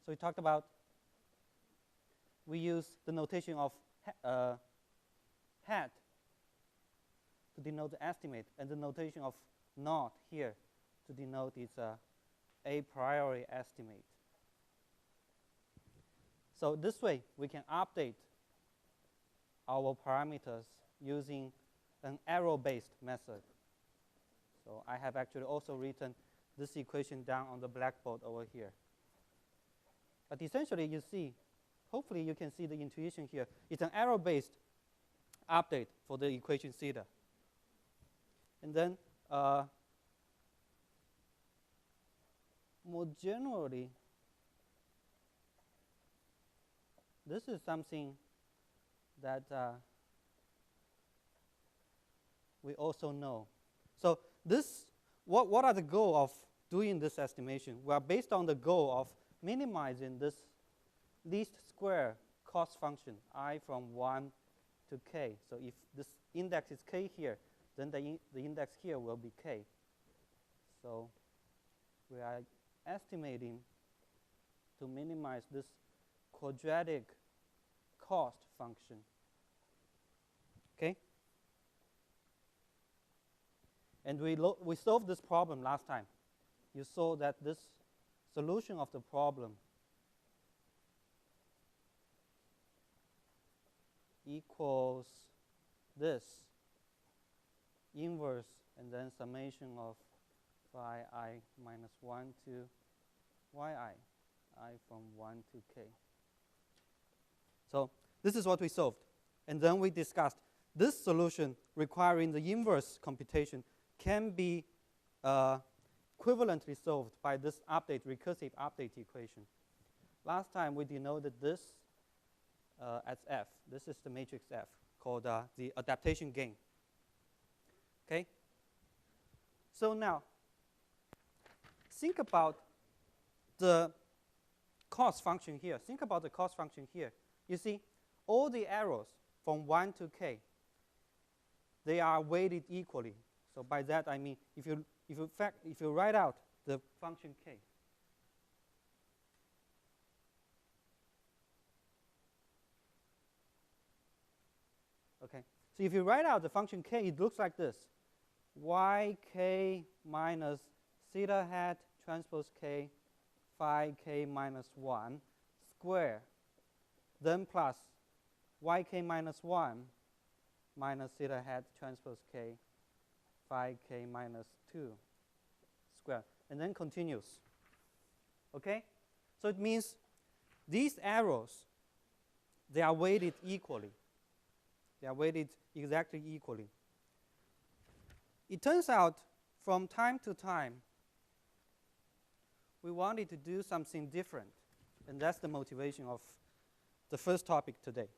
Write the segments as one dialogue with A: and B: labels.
A: So we talked about, we use the notation of hat to denote the estimate, and the notation of not here to denote its a priori estimate. So this way, we can update our parameters using an arrow-based method. So I have actually also written this equation down on the blackboard over here. But essentially, you see, hopefully you can see the intuition here. It's an arrow-based update for the equation theta. And then more generally, this is something that we also know. So this, what are the goal of doing this estimation? We are based on the goal of minimizing this least square cost function, I from 1 to k. So if this index is k here, then the index here will be k. So we are estimating to minimize this quadratic cost function. Okay? And we solved this problem last time. You saw that this solution of the problem equals this inverse and then summation of phi I minus 1 to yi, I from 1 to k. So this is what we solved. And then we discussed this solution requiring the inverse computation can be equivalently solved by this recursive update equation. Last time we denoted this as F. This is the matrix F called the adaptation gain. Okay? So now, think about the cost function here. Think about the cost function here. You see, all the arrows from 1 to k, they are weighted equally. So by that I mean, if you write out the function k, okay. So if you write out the function k, it looks like this: yk minus theta hat transpose k phi k minus 1 square, then plus yk minus 1 minus theta hat transpose k phi k minus 2 square, and then continues. Okay? So it means these arrows, they are weighted equally. They are weighted exactly equally. It turns out from time to time, we wanted to do something different, and that's the motivation of the first topic today.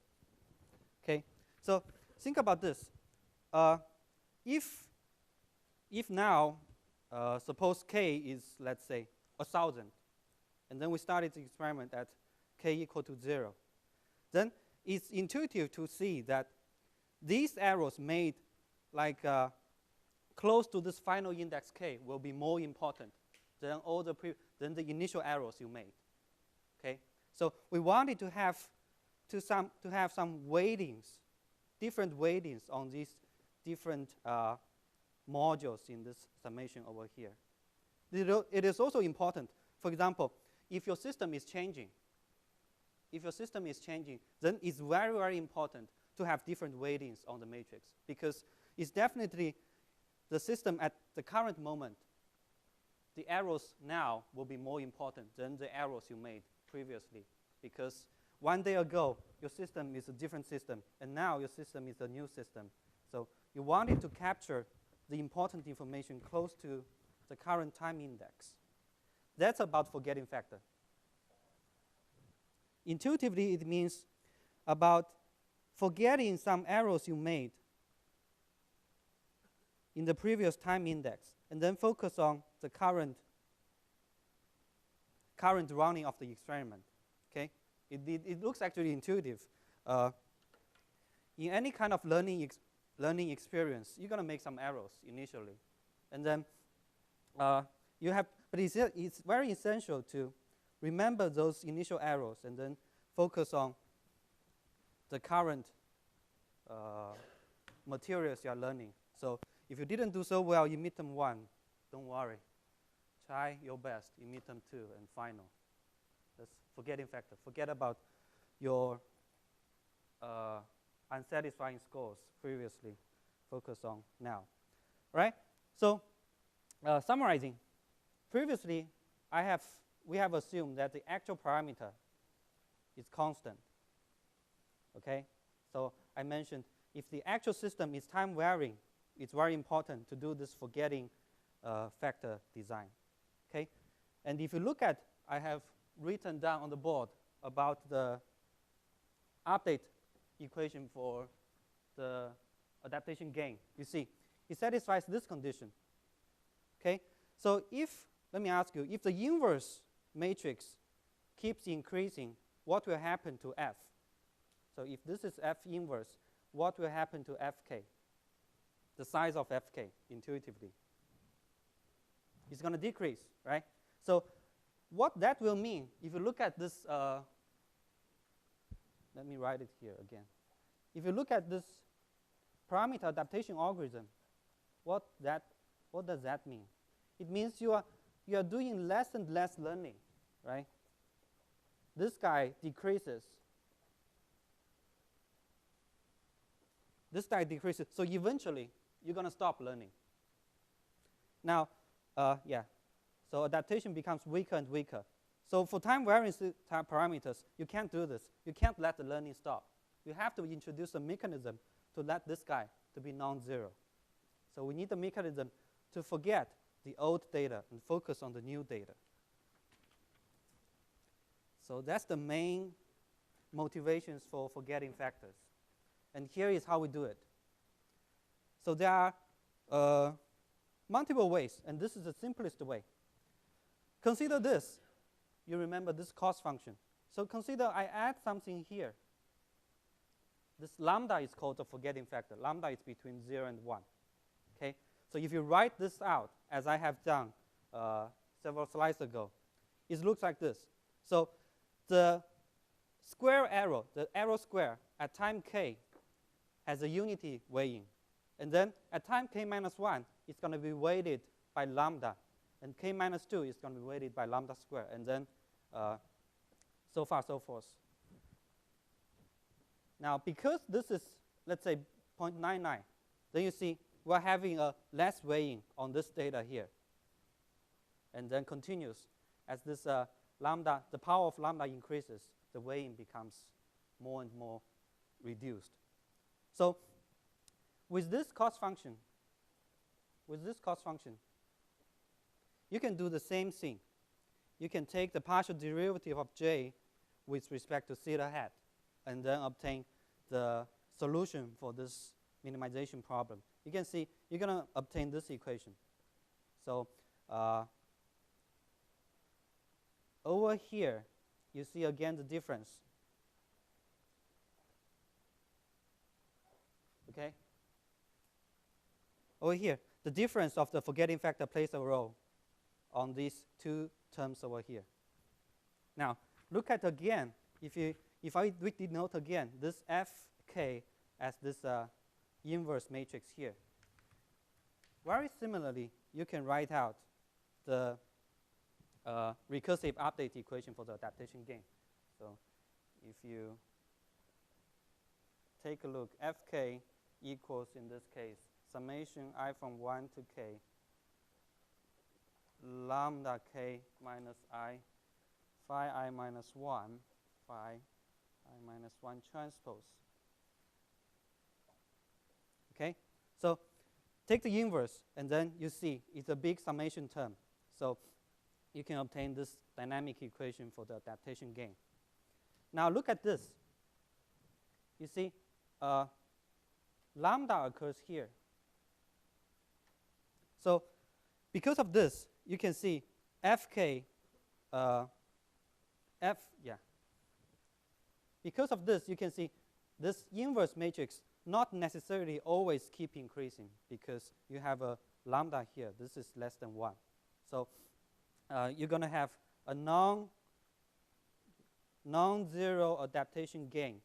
A: Okay? So think about this. If now, suppose k is, let's say, 1,000, and then we started the experiment at k equal to 0, then it's intuitive to see that these arrows made like close to this final index k will be more important than than the initial arrows you made. Okay, so we wanted to have some weightings, different weightings on these different modules in this summation over here. It is also important. For example, if your system is changing, then it's very, very important to have different weightings on the matrix, because it's definitely the system at the current moment. The arrows now will be more important than the arrows you made previously, because 1 day ago, your system is a different system, and now your system is a new system. So you wanted to capture the important information close to the current time index. That's about forgetting factor. Intuitively, it means about forgetting some arrows you made in the previous time index, and then focus on the current running of the experiment. Okay, it looks actually intuitive. In any kind of learning experience, you're gonna make some errors initially, and then you have. But it's very essential to remember those initial errors and then focus on the current materials you are learning. So if you didn't do so well in midterm 1, don't worry. Try your best in midterm 2 and final. That's forgetting factor. Forget about your unsatisfying scores previously. Focus on now. Right? So summarizing, previously we have assumed that the actual parameter is constant. Okay? So I mentioned if the actual system is time varying, it's very important to do this forgetting factor design. Okay? And if you look at, I have written down on the board about the update equation for the adaptation gain. You see, it satisfies this condition. Okay? So if, let me ask you, if the inverse matrix keeps increasing, what will happen to F? So if this is F inverse, what will happen to Fk? The size of Fk intuitively. It's going to decrease, right? So what that will mean, if you look at this, let me write it here again. If you look at this parameter adaptation algorithm, what does that mean? It means you are doing less and less learning, right? This guy decreases. This guy decreases. So eventually, you're going to stop learning. Now, so adaptation becomes weaker and weaker. So for time variance type parameters, you can't do this. You can't let the learning stop. You have to introduce a mechanism to let this guy to be non-zero. So we need a mechanism to forget the old data and focus on the new data. So that's the main motivations for forgetting factors. And here is how we do it. So there are multiple ways, and this is the simplest way. Consider this. You remember this cost function. So consider I add something here. This lambda is called the forgetting factor. Lambda is between 0 and 1. Okay? So if you write this out, as I have done several slides ago, it looks like this. So the square arrow, the arrow square at time k has a unity weighing. And then at time k minus 1, it's going to be weighted by lambda. And k minus 2 is going to be weighted by lambda squared. And then so far, so forth. Now, because this is, let's say, 0.99, then you see we're having a less weighing on this data here. And then continues. As this lambda, the power of lambda increases, the weighing becomes more and more reduced. So with this cost function, you can do the same thing. You can take the partial derivative of j with respect to theta hat and then obtain the solution for this minimization problem. You can see you're going to obtain this equation. So over here, you see again the difference. Okay? Over here, the difference of the forgetting factor plays a role on these two terms over here. Now, look at again, if I denote again this Fk as this inverse matrix here. Very similarly, you can write out the recursive update equation for the adaptation gain. So if you take a look, Fk equals, in this case, summation I from 1 to k lambda k minus I phi I minus 1 phi I minus 1 transpose. Okay? So take the inverse, and then you see it's a big summation term. So you can obtain this dynamic equation for the adaptation gain. Now look at this. You see, lambda occurs here. So because of this, you can see Fk, because of this, you can see this inverse matrix not necessarily always keep increasing because you have a lambda here. This is less than 1. So you're going to have a non-zero adaptation gain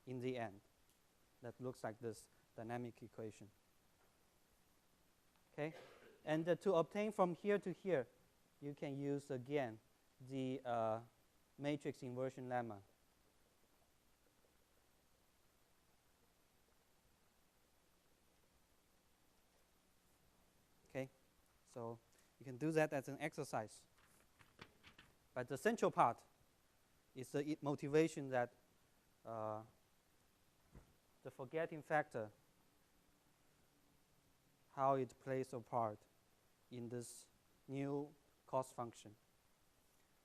A: in the end. That looks like this dynamic equation. Okay, and to obtain from here to here, you can use again the matrix inversion lemma. Okay, so you can do that as an exercise. But the central part is the motivation that the forgetting factor, how it plays a part in this new cost function.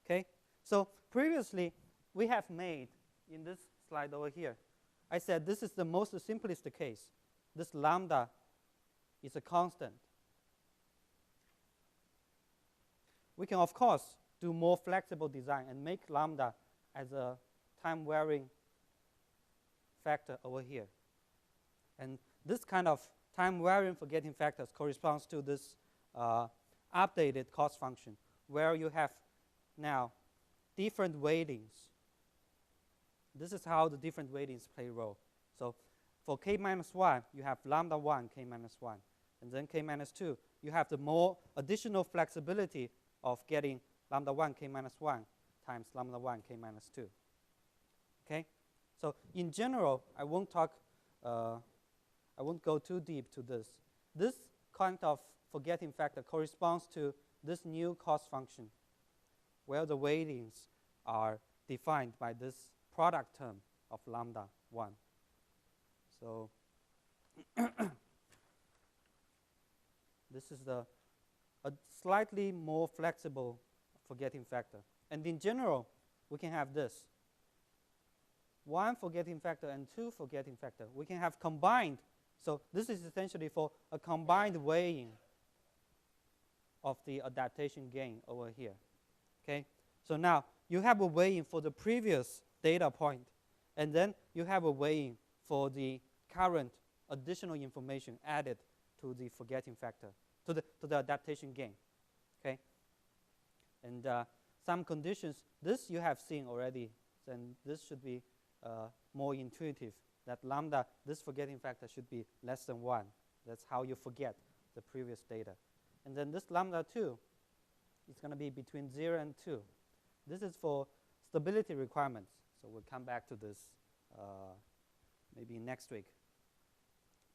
A: Okay, so previously we have made, in this slide over here, I said this is the most simplest case. This lambda is a constant. We can, of course, do more flexible design and make lambda as a time-varying factor over here. And this kind of time-varying forgetting factors corresponds to this updated cost function, where you have now different weightings. This is how the different weightings play a role. So for k minus 1, you have lambda 1, k minus 1. And then k minus 2, you have the more additional flexibility of getting lambda 1, k minus 1 times lambda 1, k minus 2. Okay? So in general, I won't go too deep to this. This kind of forgetting factor corresponds to this new cost function, where the weightings are defined by this product term of lambda 1. So this is a slightly more flexible forgetting factor. And in general, we can have this. 1 forgetting factor and 2 forgetting factor. We can have combined. So this is essentially for a combined weighing of the adaptation gain over here. Okay? So now you have a weighing for the previous data point, and then you have a weighing for the current additional information added to the forgetting factor, to the adaptation gain. Okay? And some conditions, this you have seen already, then this should be more intuitive, that lambda, this forgetting factor should be less than 1. That's how you forget the previous data. And then this lambda 2 is going to be between 0 and 2. This is for stability requirements. So we'll come back to this maybe next week.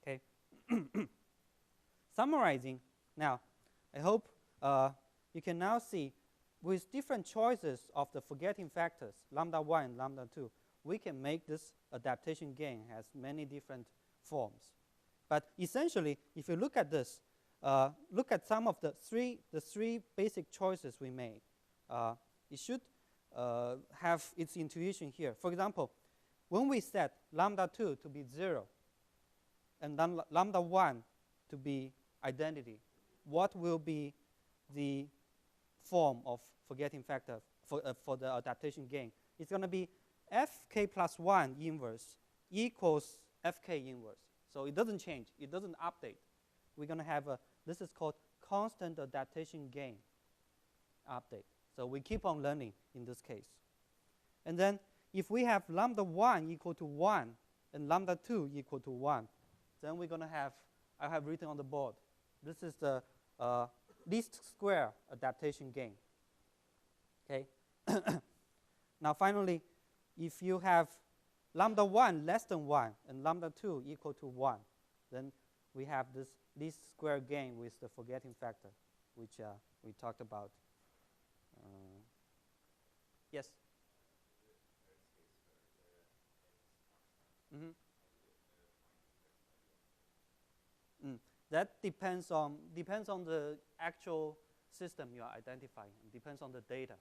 A: Okay. Summarizing, now, I hope you can now see with different choices of the forgetting factors, lambda 1 and lambda 2, we can make this adaptation gain has many different forms. But essentially, if you look at this, look at some of the three basic choices we made. It should have its intuition here. For example, when we set lambda 2 to be 0 and then lambda 1 to be identity, what will be the form of forgetting factor for the adaptation gain? It's going to be fk plus 1 inverse equals fk inverse. So it doesn't change. It doesn't update. We're going to have this is called constant adaptation gain update. So we keep on learning in this case. And then if we have lambda 1 equal to 1 and lambda 2 equal to 1, then we're going to have, I have written on the board, this is the least square adaptation gain. Okay. Now finally, if you have lambda 1 less than 1 and lambda 2 equal to 1, then we have this least square gain with the forgetting factor, which we talked about. Yes? Mm-hmm. That depends on the actual system you are identifying. It depends on the data.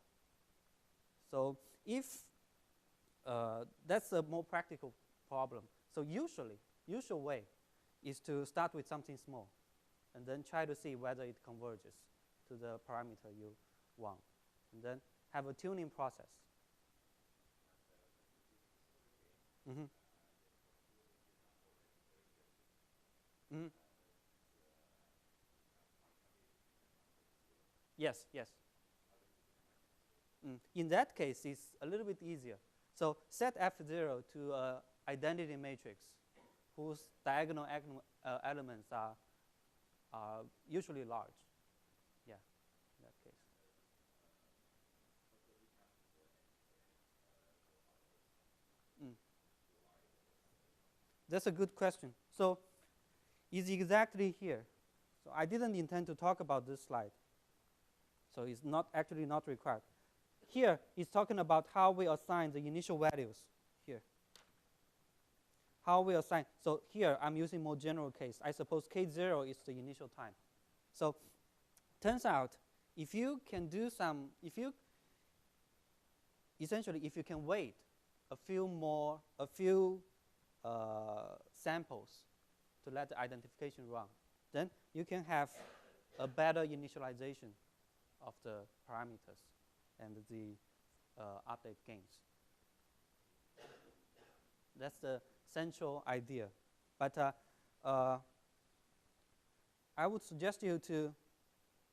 A: So if that's a more practical problem. So usual way is to start with something small and then try to see whether it converges to the parameter you want. And then have a tuning process. Mm-hmm. Mm-hmm. Yes, yes. In that case, it's a little bit easier. So set F0 to an identity matrix whose diagonal elements are usually large. Yeah, in that case. Mm. That's a good question. So it's exactly here. So I didn't intend to talk about this slide. So it's not actually not required. Here, it's talking about how we assign the initial values here. How we assign. So here, I'm using more general case. I suppose K0 is the initial time. So turns out, if you can do some, essentially, if you can wait a few samples to let the identification run, then you can have a better initialization of the parameters and the update gains. That's the central idea. But I would suggest you to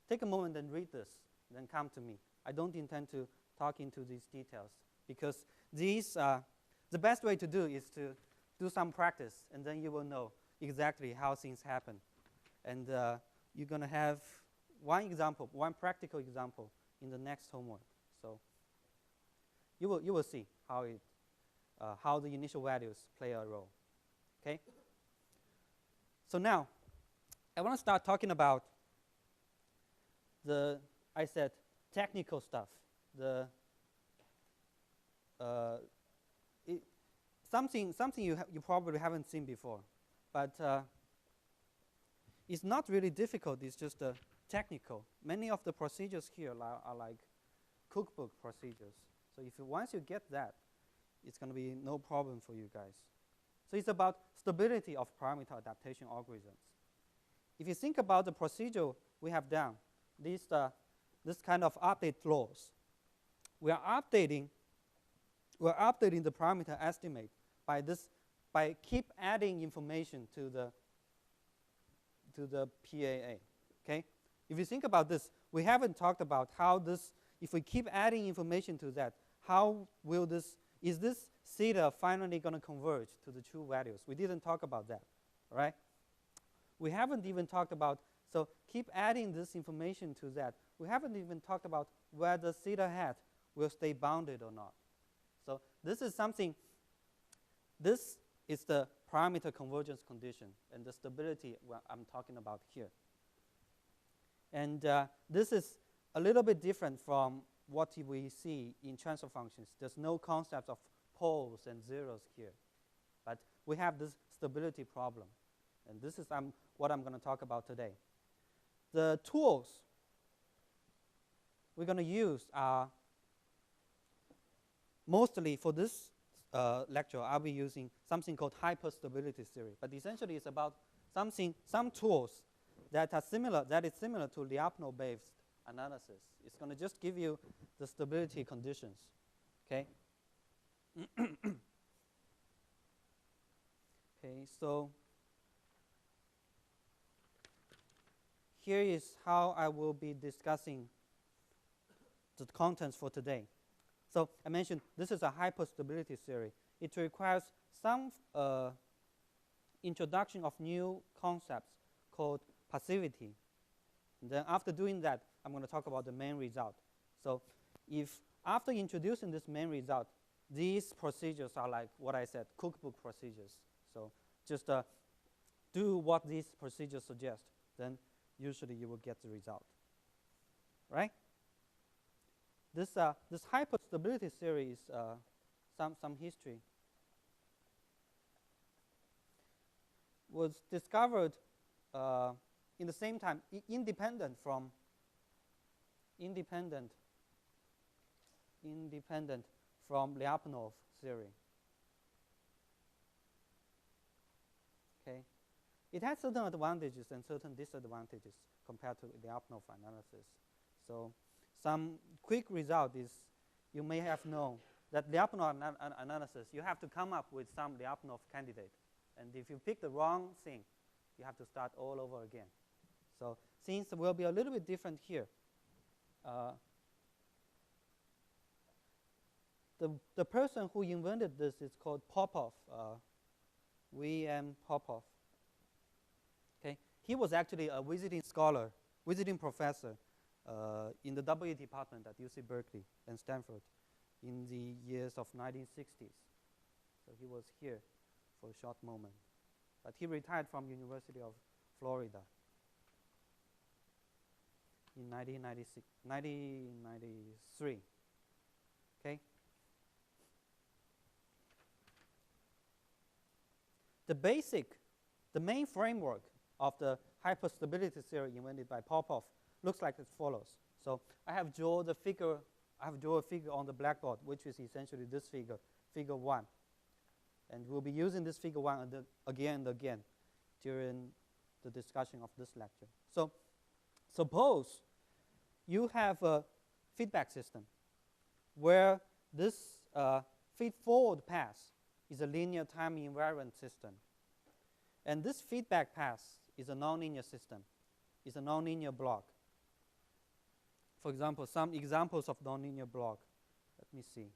A: take a moment and read this, then come to me. I don't intend to talk into these details because these, the best way to do is to do some practice, and then you will know exactly how things happen. And you're going to have one example, one practical example in the next homework. So you will see how the initial values play a role. Okay. So now I want to start talking about I said technical stuff. Something you probably haven't seen before, but it's not really difficult. It's just technical. Many of the procedures here are like cookbook procedures. So once you get that, it's going to be no problem for you guys. So it's about stability of parameter adaptation algorithms. If you think about the procedure we have done, this kind of update laws, we are updating the parameter estimate by keep adding information to the PAA. Okay? If you think about this, we haven't talked about how this, if we keep adding information to that, how will is this theta finally going to converge to the true values? We didn't talk about that, right? We haven't even talked about, so keep adding this information to that. We haven't even talked about whether theta hat will stay bounded or not. So this is something, this is the parameter convergence condition and the stability I'm talking about here. And this is a little bit different from what we see in transfer functions. There's no concept of poles and zeros here. But we have this stability problem. And this is what I'm going to talk about today. The tools we're going to use are mostly for this lecture, I'll be using something called hyperstability theory. But essentially, it's about some tools that is similar to Lyapunov-based analysis. It's going to just give you the stability conditions. Okay. Okay. So here is how I will be discussing the contents for today. So I mentioned this is a hyperstability theory. It requires some introduction of new concepts called passivity. And then after doing that, I'm going to talk about the main result. So if after introducing this main result, these procedures are like what I said, cookbook procedures. So just do what these procedures suggest, then usually you will get the result, right? This hyperstability theory is some history. Was discovered in the same time, independent from Lyapunov theory. Okay, it has certain advantages and certain disadvantages compared to Lyapunov analysis. So some quick result is you may have known that Lyapunov analysis, you have to come up with some Lyapunov candidate. And if you pick the wrong thing, you have to start all over again. So things will be a little bit different here. The person who invented this is called Popov, V.M. Popov. Okay, he was actually a visiting scholar, visiting professor in the WE department at UC Berkeley and Stanford in the years of 1960s. So he was here for a short moment, but he retired from University of Florida in 1993. Okay. The main framework of the hyperstability theory invented by Popov looks like as follows. So I have drawn a figure on the blackboard, which is essentially this figure, figure 1. And we'll be using this figure 1 again and again during the discussion of this lecture. So suppose you have a feedback system where this feed-forward path is a linear time invariant system. And this feedback path is a nonlinear system, is a nonlinear block. For example, some examples of nonlinear block. Let me see.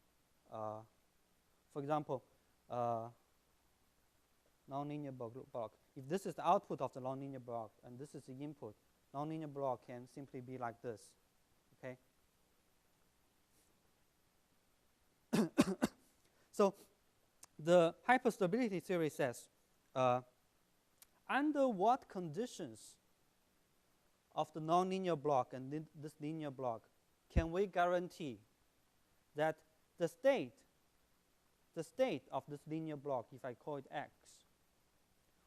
A: For example, nonlinear block. If this is the output of the nonlinear block and this is the input, nonlinear block can simply be like this. Okay. So the hyperstability theory says, under what conditions of the nonlinear block and this linear block can we guarantee that the state of this linear block, if I call it X,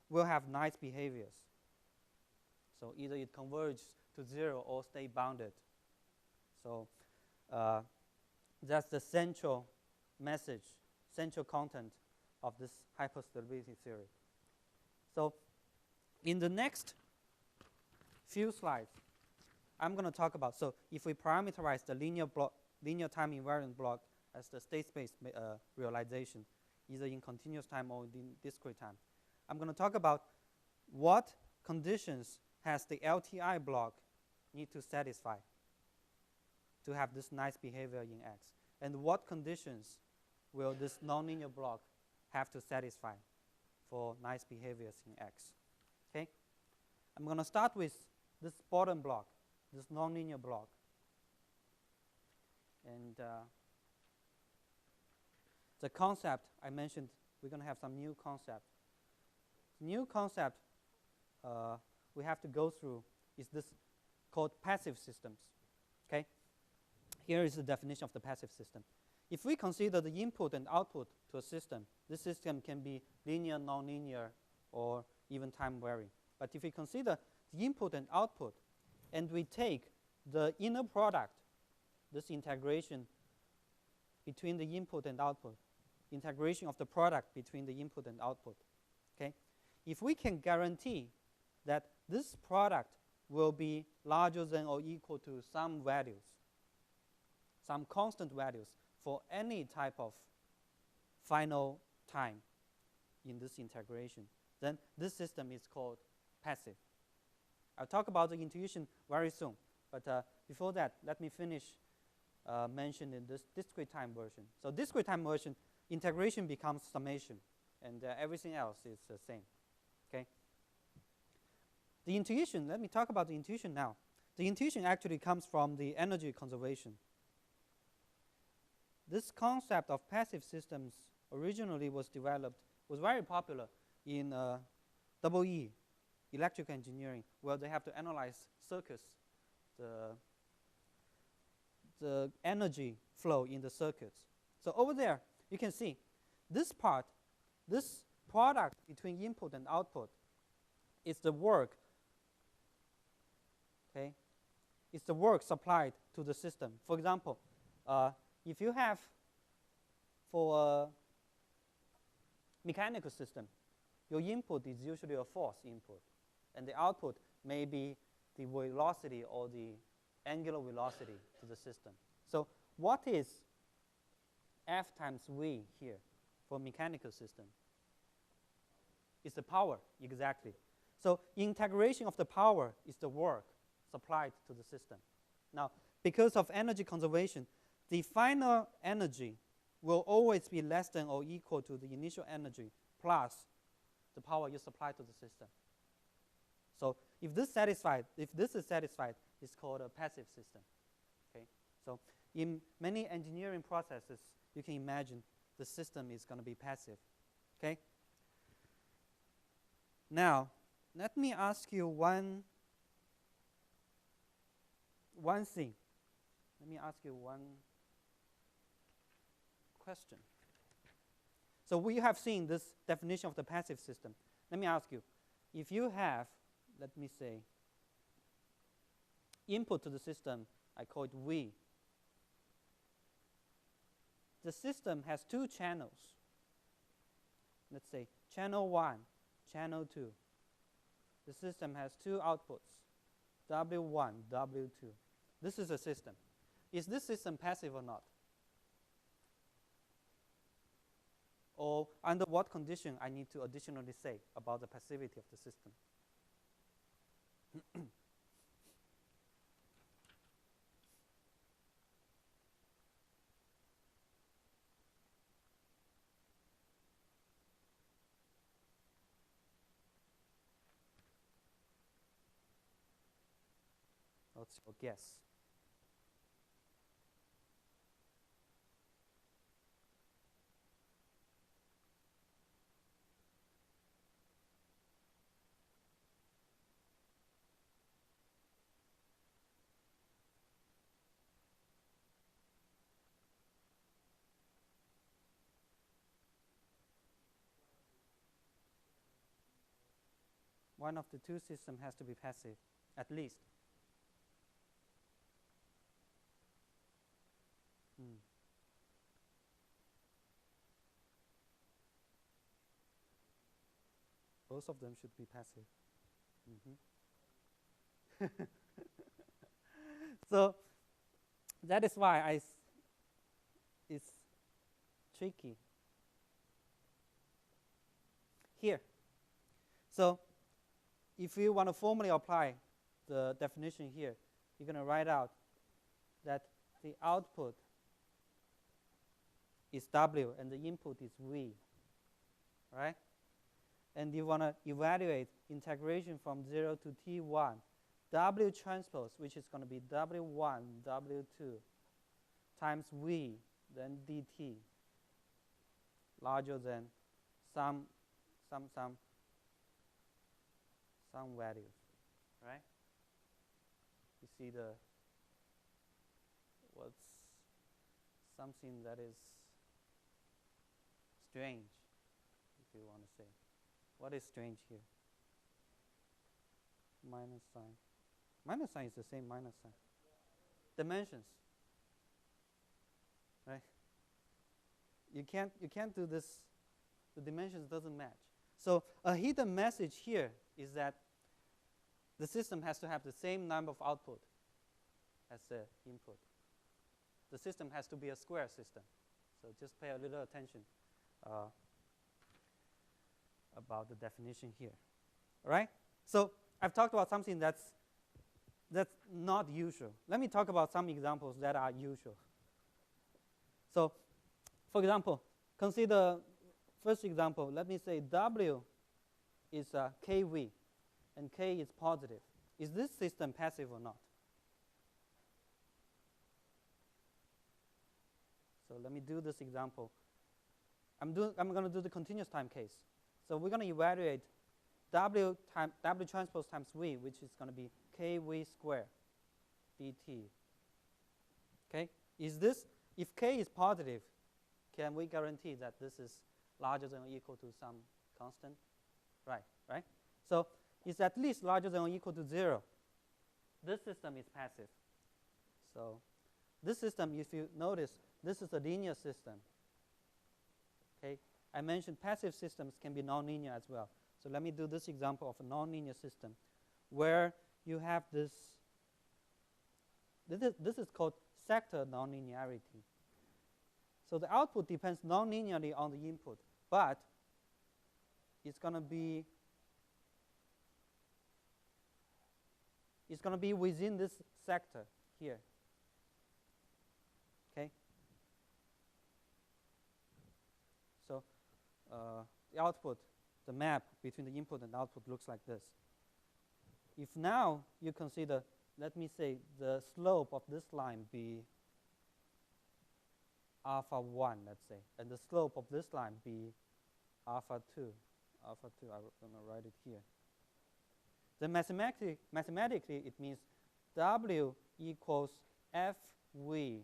A: will have nice behaviors? So either it converges to 0 or stay bounded. So that's the central message, central content of this hyperstability theory. So in the next few slides, I'm going to talk about, so if we parameterize the linear time invariant block as the state space realization, either in continuous time or in discrete time, I'm going to talk about what conditions has the LTI block need to satisfy to have this nice behavior in X, and what conditions will this nonlinear block have to satisfy for nice behaviors in X. Okay? I'm going to start with this bottom block, this nonlinear block. And the concept I mentioned, we're going to have some new concept. New concept we have to go through is this called passive systems. Okay? Here is the definition of the passive system. If we consider the input and output to a system, this system can be linear, nonlinear, or even time varying. But if we consider the input and output, and we take the inner product, this integration between the input and output, integration of the product between the input and output, okay? If we can guarantee that this product will be larger than or equal to some values, some constant values for any type of final time in this integration, then this system is called passive. I'll talk about the intuition very soon, but before that, let me finish mentioning this discrete time version. So discrete time version, integration becomes summation, and everything else is the same. Okay. The intuition, let me talk about the intuition now. The intuition actually comes from the energy conservation. This concept of passive systems originally was very popular in EE, electrical engineering, where they have to analyze circuits, the energy flow in the circuits. So over there, you can see this part, this product between input and output is the work, okay? It's the work supplied to the system. For example, if you have for a mechanical system, your input is usually a force input, and the output may be the velocity or the angular velocity to the system. So what is F times V here for mechanical system? It's the power, exactly. So integration of the power is the work supplied to the system. Now, because of energy conservation, the final energy will always be less than or equal to the initial energy plus the power you supply to the system. So if this is satisfied, it's called a passive system. Okay? So in many engineering processes, you can imagine the system is going to be passive. Okay? Now, let me ask you one thing. Let me ask you one question. So we have seen this definition of the passive system. Let me ask you, if you have, let me say, input to the system, I call it V. The system has two channels. Let's say channel 1, channel 2. The system has two outputs, W1, W2. This is a system. Is this system passive or not? Or under what condition I need to additionally say about the passivity of the system? What's your guess? One of the two systems has to be passive, at least. Both of them should be passive. So that is why it's tricky here. So if you want to formally apply the definition here, you're going to write out that the output is W and the input is V, right? And you want to evaluate integration from 0 to T1, W transpose, which is going to be W1, W2, times V, then dt, larger than some values, right? You see what's something that is strange, if you want to say. What is strange here? Minus sign. Minus sign is the same minus sign. Dimensions, right? You can't do this. The dimensions doesn't match. So a hidden message here is that the system has to have the same number of output as the input. The system has to be a square system. So just pay a little attention about the definition here. All right? So I've talked about something that's not usual. Let me talk about some examples that are usual. So, for example, consider first example. Let me say W is kV, and K is positive. Is this system passive or not? So let me do this example. I'm going to do the continuous time case. So we're going to evaluate W transpose times V, which is going to be kV squared dt. Okay? If K is positive, can we guarantee that this is larger than or equal to some constant? Right? So it's at least larger than or equal to 0. This system is passive. So this system, if you notice, this is a linear system. Okay? I mentioned passive systems can be nonlinear as well. So let me do this example of a nonlinear system where you have this. This is called sector nonlinearity. So the output depends nonlinearly on the input, but it's going to be within this sector here. Okay? So the output, the map between the input and output looks like this. If now you consider, let me say, the slope of this line be alpha 1, let's say, and the slope of this line be alpha 2. Alpha 2, I'm going to write it here. Then mathematically, it means W equals FV,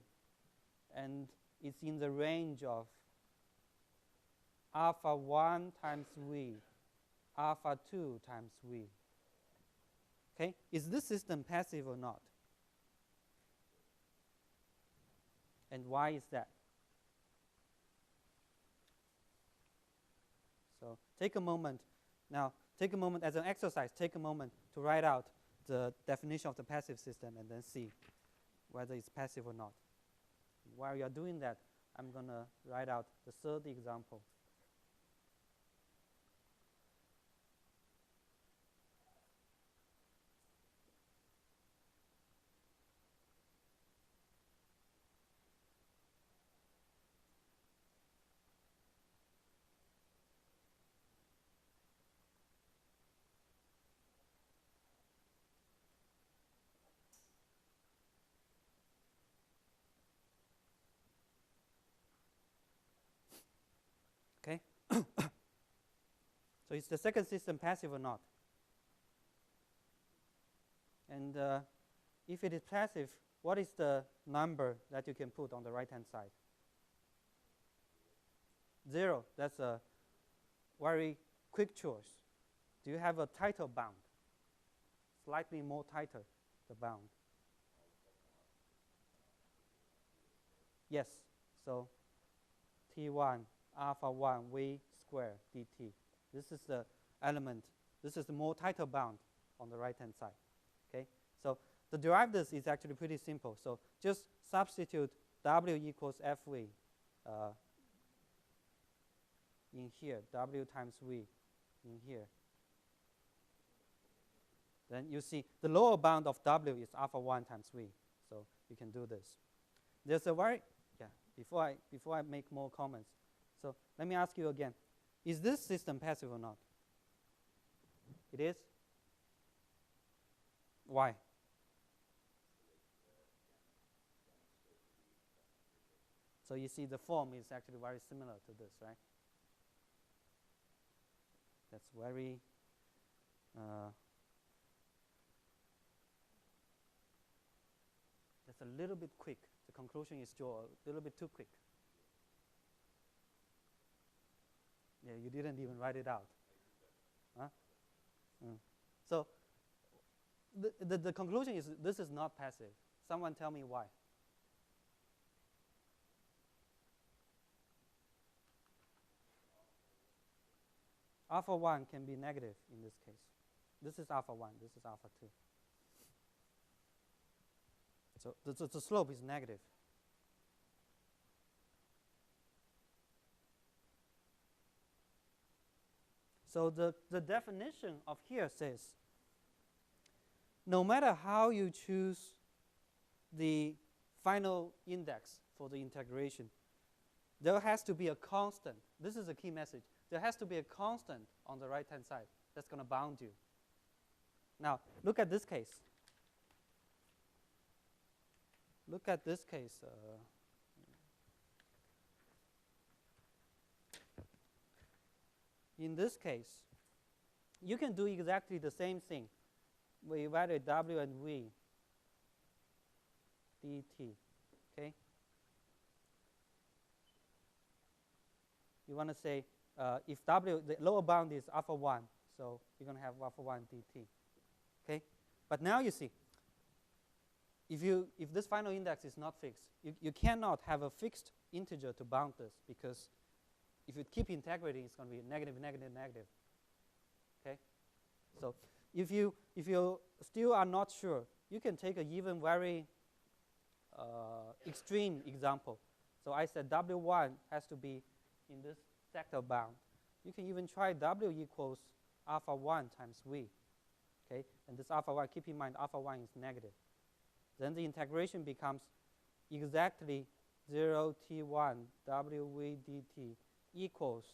A: and it's in the range of alpha 1 times V, alpha 2 times V. Okay, is this system passive or not? And why is that? So take a moment. Now, take a moment as an exercise. Take a moment to write out the definition of the passive system and then see whether it's passive or not. While you're doing that, I'm going to write out the third example. Okay? So is the second system passive or not? And if it is passive, what is the number that you can put on the right-hand side? 0. That's a very quick choice. Do you have a tighter bound? Slightly more tighter, the bound. Yes. So T1 alpha 1 V squared dt. This is the element. This is the more tighter bound on the right-hand side. Okay. So to derive this is actually pretty simple. So just substitute W equals FV in here, W times V in here. Then you see the lower bound of W is alpha 1 times V. So you can do this. There's a very, before I make more comments. So let me ask you again. Is this system passive or not? It is? Why? So you see the form is actually very similar to this, right? That's very that's a little bit quick. The conclusion is still a little bit too quick. Yeah, you didn't even write it out. Huh? So the conclusion is this is not passive. Someone tell me why. Alpha 1 can be negative in this case. This is alpha 1, this is alpha 2. So the slope is negative. So the definition of here says, no matter how you choose the final index for the integration, there has to be a constant. This is a key message. There has to be a constant on the right-hand side that's going to bound you. Now, look at this case. Look at this case. In this case, you can do exactly the same thing. We evaluate W and V dt. Okay? You want to say if W, the lower bound is alpha 1, so you're going to have alpha 1 dt. Okay? But now you see, if this final index is not fixed, you cannot have a fixed integer to bound this, because if you keep integrating, it's going to be negative, negative, negative. Okay? So if you still are not sure, you can take an even very extreme example. So I said W1 has to be in this sector bound. You can even try W equals alpha 1 times V. Okay? And this alpha 1, keep in mind alpha 1 is negative. Then the integration becomes exactly 0 T1 WV dt equals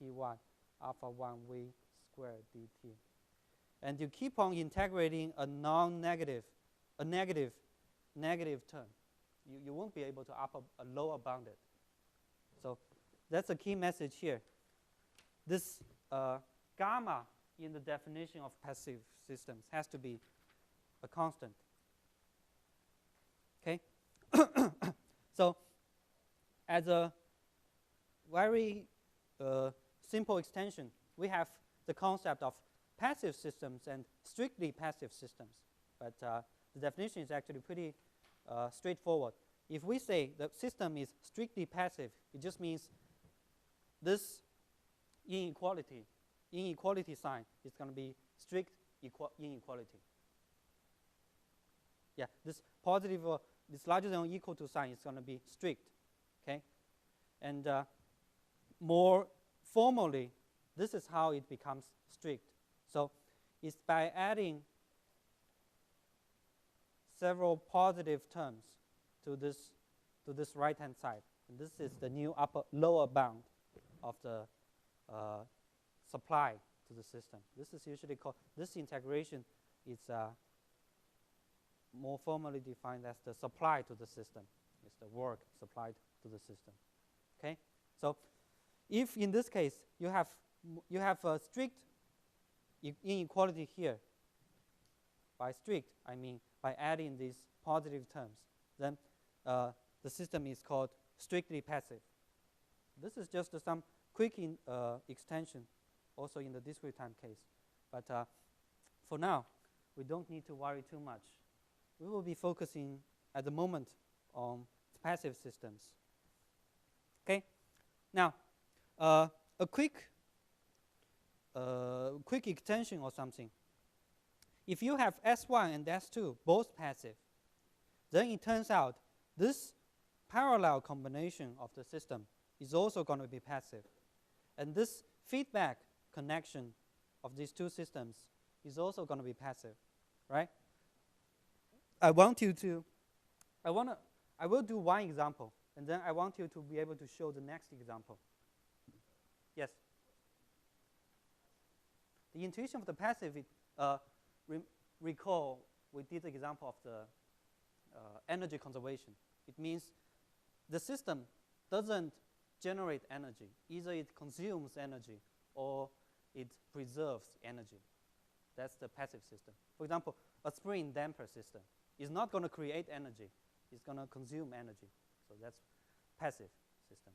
A: T1 alpha 1 V squared dt. And you keep on integrating a non-negative, a negative term. You won't be able to lower bound it. So that's a key message here. This gamma in the definition of passive systems has to be a constant. Okay? So as a very simple extension, we have the concept of passive systems and strictly passive systems. But the definition is actually pretty straightforward. If we say the system is strictly passive, it just means this inequality sign is going to be strict inequality. Yeah, this positive, this larger than or equal to sign is going to be strict. Okay, and more formally, this is how it becomes strict. So it's by adding several positive terms to this right-hand side. And this is the new lower bound of the supply to the system. This is usually called, this integration is more formally defined as the supply to the system. It's the work supplied to the system. Okay, so if in this case you have a strict inequality here, by strict I mean by adding these positive terms, then the system is called strictly passive. This is just some quick extension also in the discrete time case. But for now, we don't need to worry too much. We will be focusing at the moment on passive systems. Okay, now a quick extension or something. If you have S1 and S2 both passive, then it turns out this parallel combination of the system is also going to be passive. And this feedback connection of these two systems is also going to be passive, right? I will do one example, and then I want you to be able to show the next example. Yes? The intuition of the passive, recall we did the example of the energy conservation. It means the system doesn't generate energy. Either it consumes energy or it preserves energy. That's the passive system. For example, a spring damper system is not going to create energy. It's going to consume energy. So that's passive system.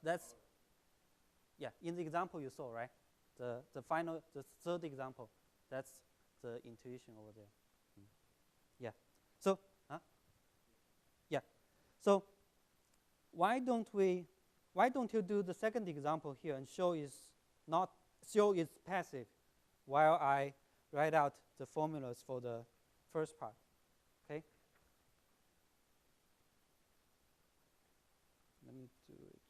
A: That's, yeah, in the example you saw, right? The third example, that's the intuition over there. Yeah. So, yeah. So why don't you do the second example here and show it's passive while I write out the formulas for the first part. Okay? Let me do it.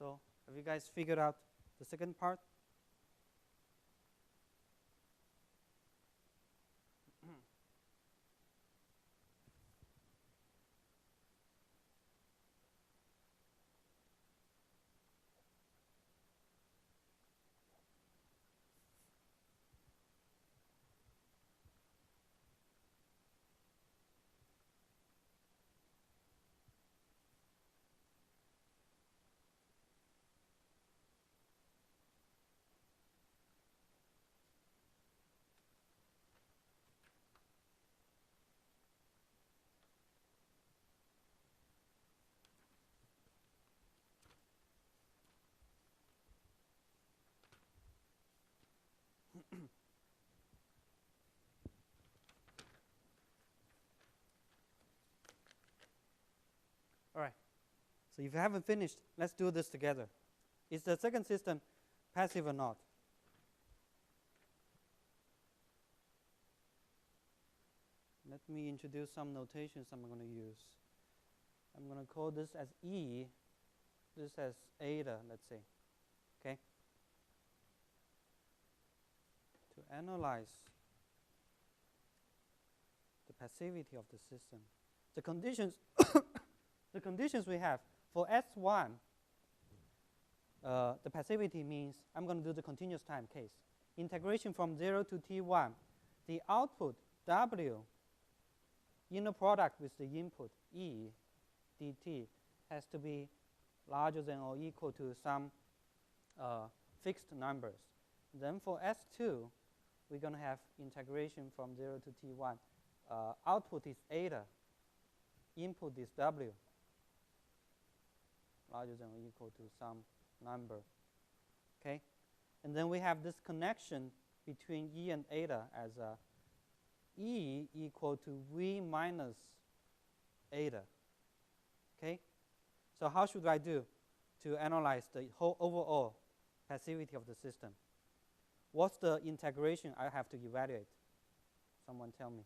A: So have you guys figured out the second part? All right. So if you haven't finished, let's do this together. Is the second system passive or not? Let me introduce some notations I'm going to use. I'm going to call this as E, this as eta, let's say. Okay? To analyze the passivity of the system. The conditions the conditions we have for S1, the passivity means I'm going to do the continuous time case. Integration from 0 to T1, the output W inner product with the input E dt has to be larger than or equal to some fixed numbers. Then for S2, we're going to have integration from 0 to T1. Output is eta, input is W, larger than or equal to some number. Okay? And then we have this connection between E and eta as E equal to V minus eta. Okay? So how should I do to analyze the whole overall passivity of the system? What's the integration I have to evaluate? Someone tell me.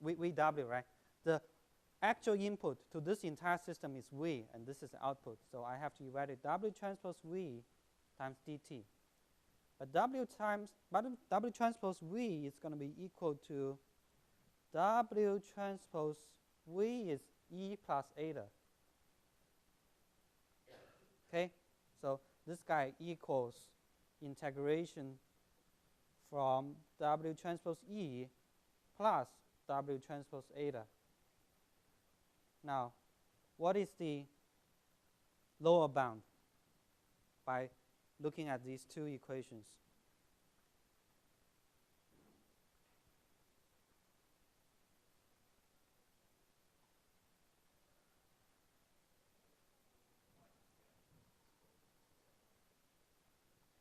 A: VW, right? The actual input to this entire system is V, and this is the output. So I have to evaluate W transpose V times dt. But W transpose V is going to be equal to W transpose V is E plus eta. Okay? So this guy equals integration from W transpose E plus W transpose eta. Now, what is the lower bound by looking at these two equations?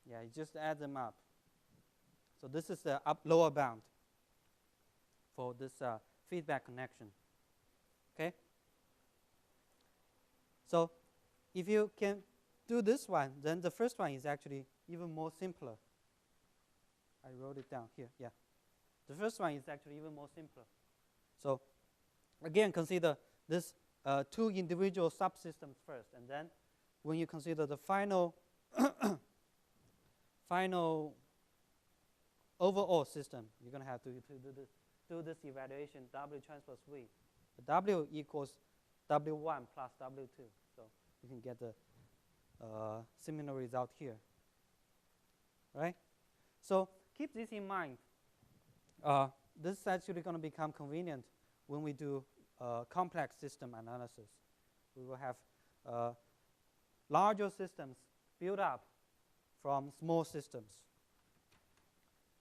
A: Yeah, you just add them up. So this is the lower bound for this feedback connection. Okay? So if you can do this one, then the first one is actually even more simpler. I wrote it down here, yeah. The first one is actually even more simpler. So again, consider this two individual subsystems first, and then when you consider the final final overall system, you're going to have to do this evaluation W transpose V. The W equals W1 plus W2. So you can get the similar result here. Right? So keep this in mind. This is actually going to become convenient when we do complex system analysis. We will have larger systems built up from small systems.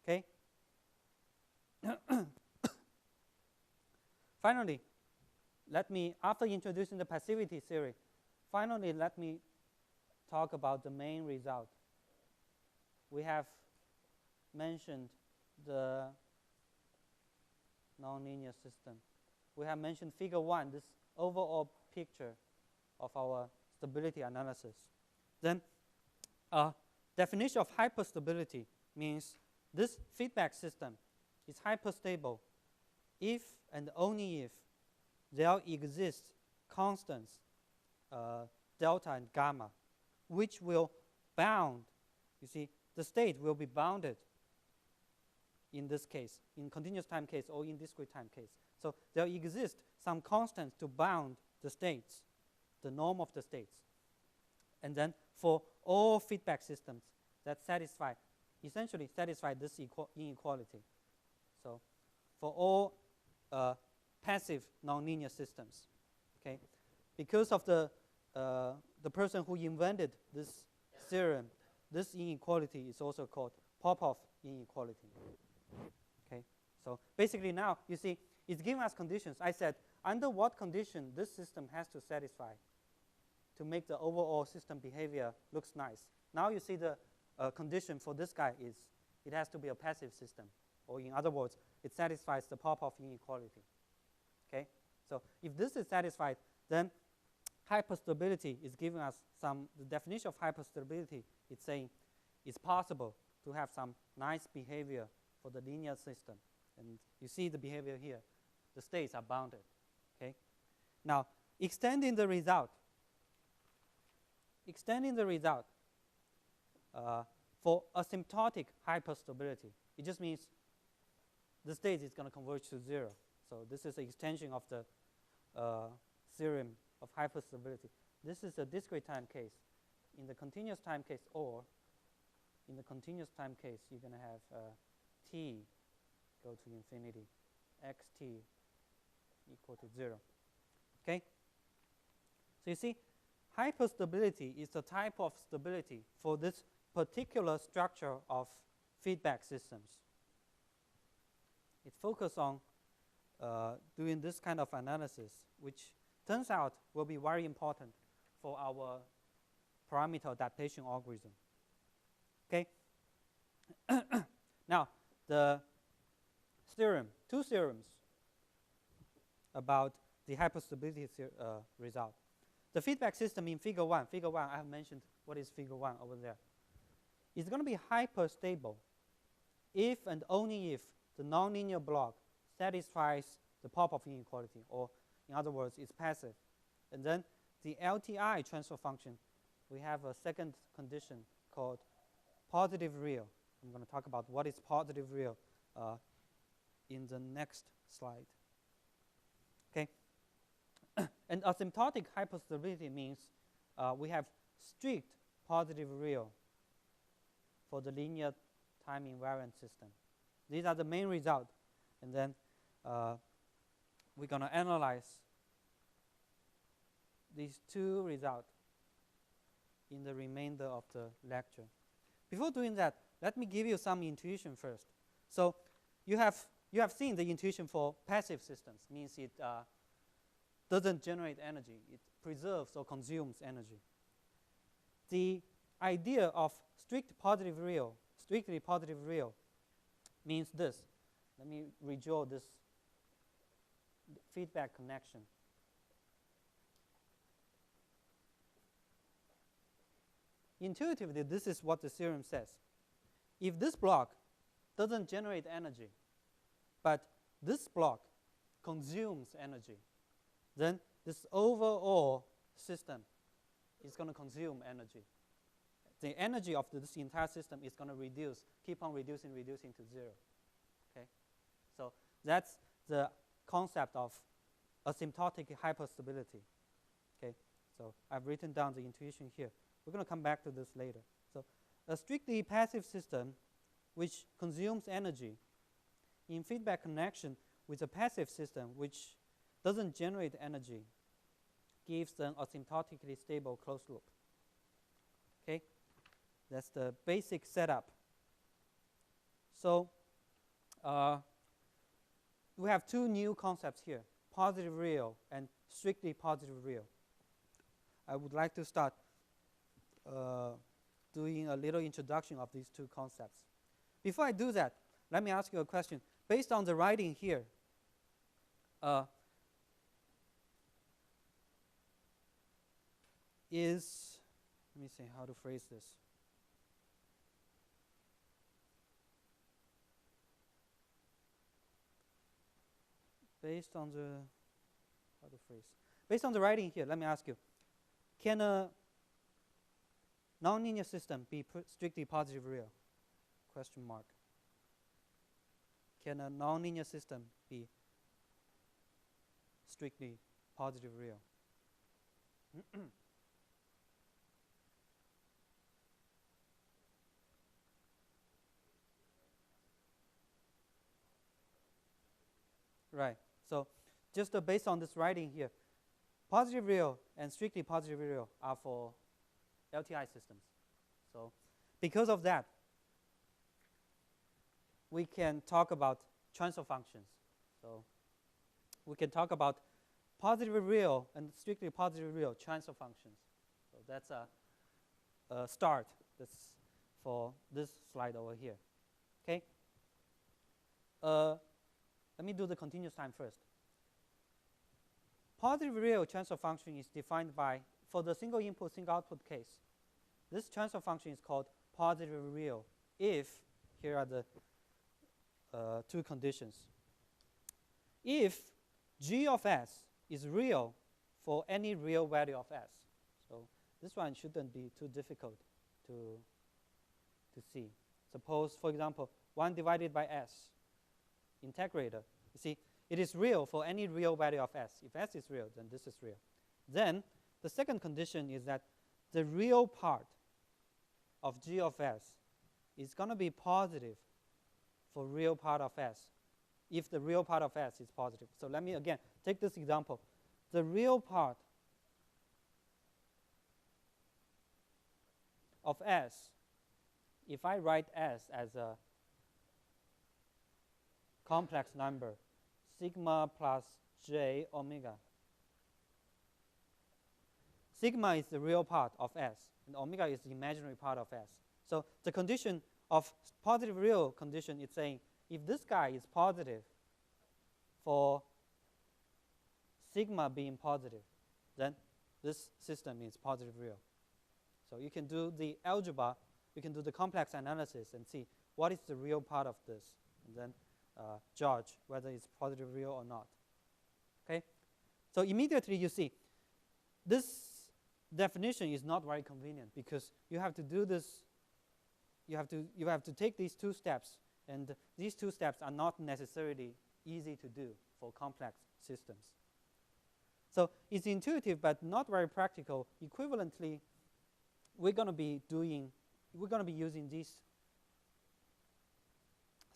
A: Okay? Finally, let me, after introducing the passivity theory, finally let me talk about the main result. We have mentioned the nonlinear system. We have mentioned figure 1, this overall picture of our stability analysis. Then definition of hyperstability means this feedback system is hyperstable if and only if there exist constants delta and gamma, which will bound, you see, the state will be bounded in this case, in continuous time case or in discrete time case. So there exists some constants to bound the states, the norm of the states. And then for all feedback systems that essentially satisfy this inequality. So for all passive nonlinear systems, okay, because of the person who invented this theorem, this inequality is also called Popov inequality. Okay, so basically now you see it's giving us conditions. I said under what condition this system has to satisfy to make the overall system behavior looks nice. Now you see the condition for this guy is it has to be a passive system, or in other words, it satisfies the Popov inequality. Okay, so if this is satisfied, then hyperstability is giving us the definition of hyperstability. It's saying it's possible to have some nice behavior for the linear system. And you see the behavior here. The states are bounded. Okay. Now, extending the result for asymptotic hyperstability, it just means the state is going to converge to 0. So this is an extension of the theorem of hyperstability. This is a discrete time case. In the continuous time case, or in the continuous time case, you're going to have t go to infinity, xt equal to 0. Okay? So you see, hyperstability is the type of stability for this particular structure of feedback systems. It focuses on doing this kind of analysis, which turns out will be very important for our parameter adaptation algorithm. Okay? Now, the two theorems about the hyperstability result. The feedback system in figure 1, I have mentioned what is figure 1 over there. It's going to be hyperstable if and only if the nonlinear block satisfies the Popov inequality, or in other words, it's passive. And then the LTI transfer function, we have a second condition called positive real. I'm going to talk about what is positive real in the next slide. Okay. And asymptotic hyperstability means we have strict positive real for the linear time invariant system. These are the main results. And then we're going to analyze these two results in the remainder of the lecture. Before doing that, let me give you some intuition first. So you have seen the intuition for passive systems, means it doesn't generate energy. It preserves or consumes energy. The idea of strictly positive real means this. Let me redraw this feedback connection. Intuitively, this is what the theorem says. If this block doesn't generate energy, but this block consumes energy, then this overall system is going to consume energy. The energy of this entire system is going to reduce, keep on reducing to 0. Okay? So that's the concept of asymptotic hyperstability. Okay? So I've written down the intuition here. We're going to come back to this later. So a strictly passive system which consumes energy in feedback connection with a passive system which doesn't generate energy gives an asymptotically stable closed loop. Okay? That's the basic setup. So we have two new concepts here, positive real and strictly positive real. I would like to start doing a little introduction of these two concepts. Before I do that, let me ask you a question. Based on the writing here, let me see how to phrase this. based on the, how to phrase, based on the writing here, let me ask you, can a nonlinear system be strictly positive real? Question mark. Can a nonlinear system be strictly positive real? Right. So just based on this writing here, positive real and strictly positive real are for LTI systems. So because of that, we can talk about transfer functions. So we can talk about positive real and strictly positive real transfer functions. So that's a start. That's for this slide over here. Okay. Let me do the continuous time first. Positive real transfer function is defined by, for the single input, single output case, this transfer function is called positive real if, here are the two conditions. If g of s is real for any real value of s. So this one shouldn't be too difficult to see. Suppose, for example, 1 divided by s, integrator. You see, it is real for any real value of s. If s is real, then this is real. Then the second condition is that the real part of g of s is going to be positive for real part of s, if the real part of s is positive. So let me again take this example. The real part of s, if I write s as a complex number, sigma plus j omega. Sigma is the real part of s, and omega is the imaginary part of s. So the condition of positive real condition is saying if this guy is positive for sigma being positive, then this system is positive real. So you can do the algebra, you can do the complex analysis and see what is the real part of this, and then judge whether it's positive real or not. Okay? So immediately you see this definition is not very convenient because you have to do this, you have to take these two steps, and these two steps are not necessarily easy to do for complex systems. So it's intuitive but not very practical. Equivalently, we're going to be using these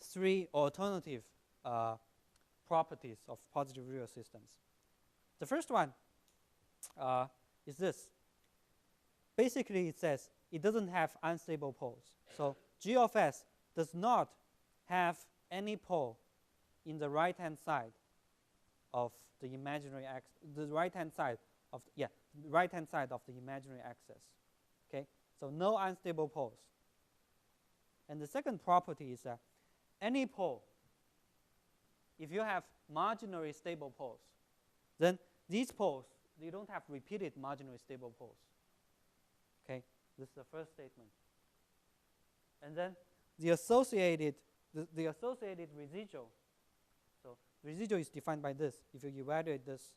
A: three alternative properties of positive real systems. The first one is this. Basically, it says it doesn't have unstable poles. So g of s does not have any pole in the right-hand side of the imaginary axis. The right-hand side of the imaginary axis. Okay, so no unstable poles. And the second property is that any pole, if you have marginally stable poles, then these poles, they don't have repeated marginally stable poles. Okay, this is the first statement. And then the associated residual. So residual is defined by this. If you evaluate this,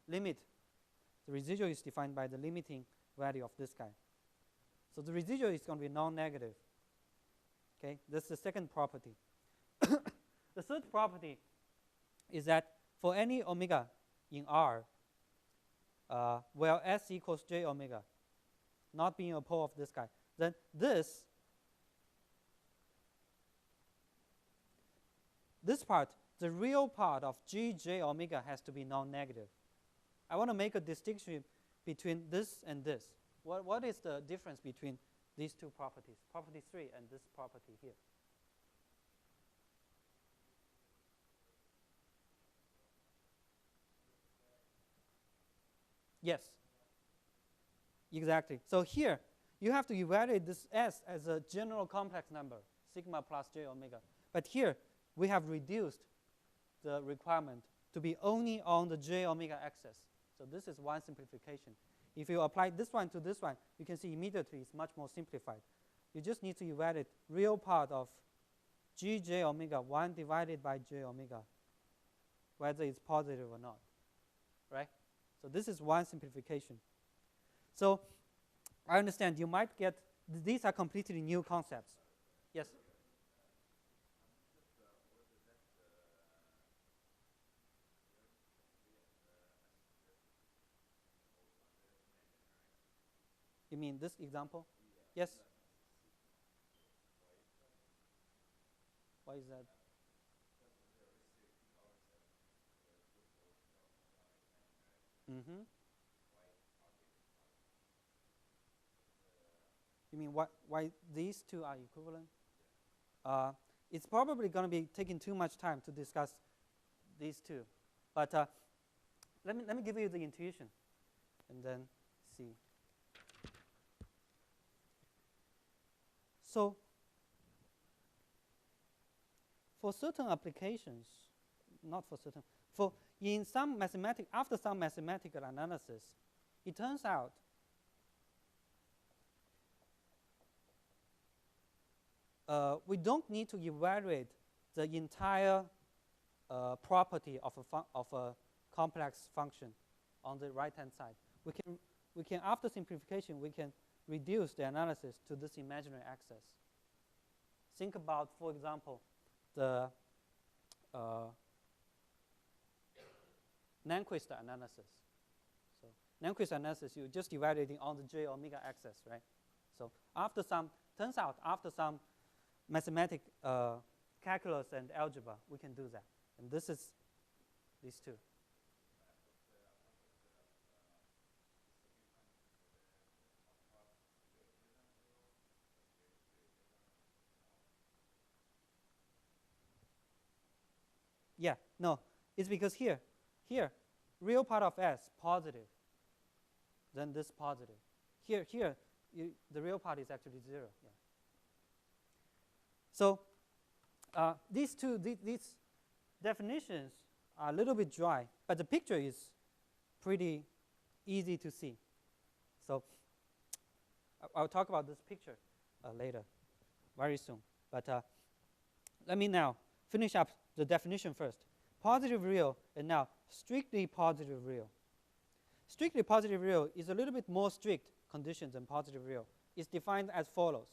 A: limit, the residual is defined by the limiting value of this guy. So the residual is going to be non-negative. Okay, that's the second property. The third property is that for any omega in R, where s equals j omega, not being a pole of this guy, then this part, the real part of gj omega has to be non-negative. I want to make a distinction between this and this. What is the difference between these two properties, property 3 and this property here? Yes, exactly. So here, you have to evaluate this s as a general complex number, sigma plus j omega. But here, we have reduced the requirement to be only on the j omega axis. So this is one simplification. If you apply this one to this one, you can see immediately it's much more simplified. You just need to evaluate real part of gj omega 1 divided by j omega, whether it's positive or not, right? So this is one simplification. So I understand you might get, these are completely new concepts. Yes? You mean this example? Yes? Why is that? Mm-hmm. You mean why these two are equivalent? It's probably going to be taking too much time to discuss these two. But let me give you the intuition and then see. So for certain applications, not for certain, for in some after some mathematical analysis, it turns out we don't need to evaluate the entire property of a complex function on the right-hand side. We can after simplification, we can reduce the analysis to this imaginary axis. Think about, for example, the Nyquist analysis. So Nyquist analysis, you're just evaluating on the j omega axis, right? So turns out after some mathematic calculus and algebra, we can do that. And this is these two. Yeah, no, it's because here, real part of S positive, then this positive. Here, the real part is actually 0. Yeah. So these definitions are a little bit dry, but the picture is pretty easy to see. So I'll talk about this picture later, very soon. But let me now finish up the definition first. Positive real, and now strictly positive real. Strictly positive real is a little bit more strict condition than positive real. It's defined as follows.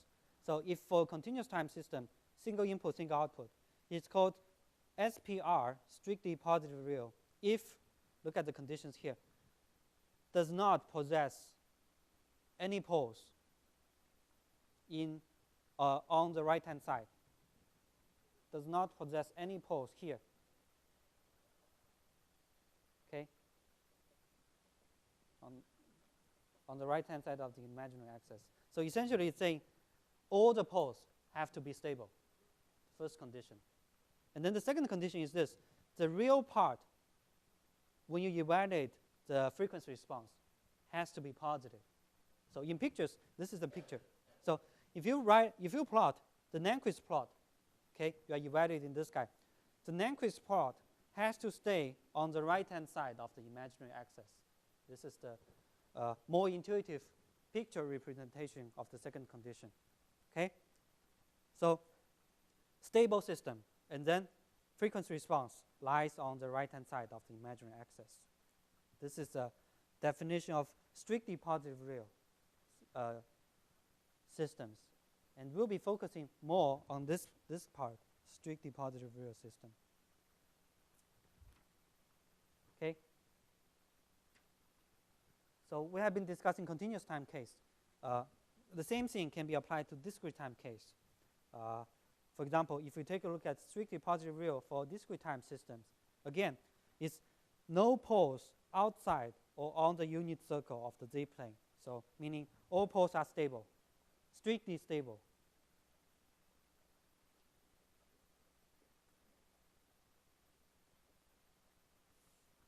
A: So if for a continuous time system, single input, single output, it's called SPR, strictly positive real, if, look at the conditions here, does not possess any poles on the right-hand side. Does not possess any poles here. Okay? On the right-hand side of the imaginary axis. So essentially it's saying all the poles have to be stable, first condition. And then the second condition is this. The real part, when you evaluate the frequency response, has to be positive. So in pictures, this is the picture. So if you plot the Nyquist plot, okay, you are evaluating this guy. The Nyquist plot has to stay on the right-hand side of the imaginary axis. This is the more intuitive picture representation of the second condition. Okay, so stable system, and then frequency response lies on the right-hand side of the imaginary axis. This is a definition of strictly positive real systems. And we'll be focusing more on this part, strictly positive real system. Okay? So we have been discussing continuous time case. The same thing can be applied to discrete time case. For example, if we take a look at strictly positive real for discrete time systems, again, it's no poles outside or on the unit circle of the z-plane. So meaning all poles are stable, strictly stable.